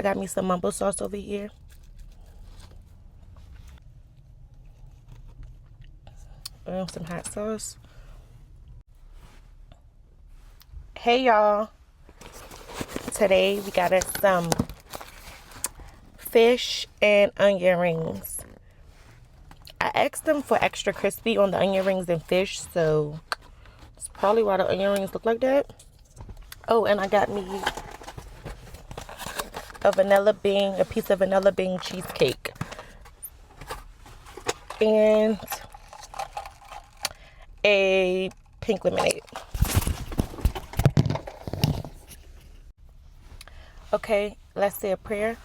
I got me some mumbo sauce over here. Some hot sauce. Hey y'all. Today we got us some fish and onion rings. I asked them for extra crispy on the onion rings and fish, so that's probably why the onion rings look like that. Oh, and I got me a piece of vanilla bean cheesecake. And a pink lemonade. Okay, let's say a prayer.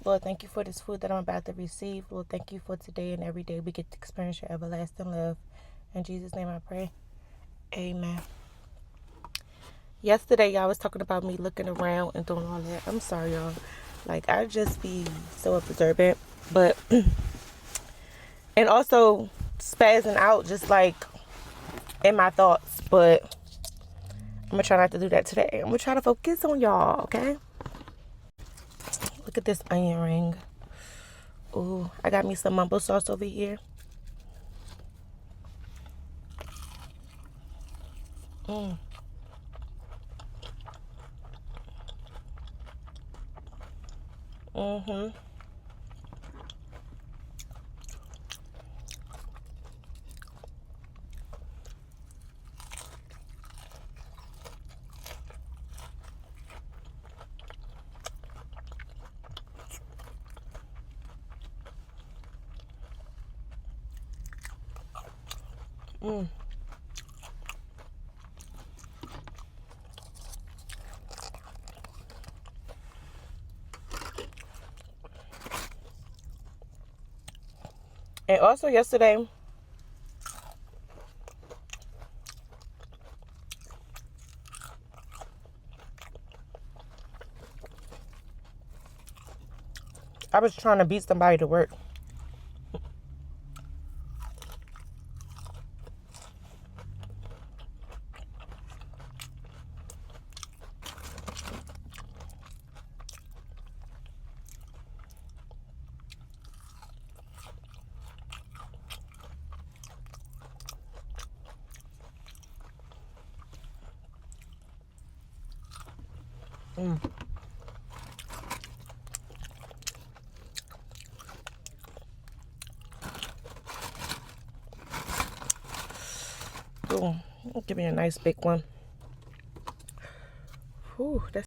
Lord, thank you for this food that I'm about to receive. Lord, thank you for today and every day we get to experience your everlasting love. In Jesus' name I pray. Amen. Yesterday, y'all was talking about me looking around and doing all that. I'm sorry, y'all. Like, I just be so observant. But, and also spazzing out just like in my thoughts. But I'm going to try not to do that today. I'm going to try to focus on y'all, okay? Look at this onion ring. Ooh, I got me some mumbo sauce over here. And also yesterday, I was trying to beat somebody to work. Ooh, give me a nice big one.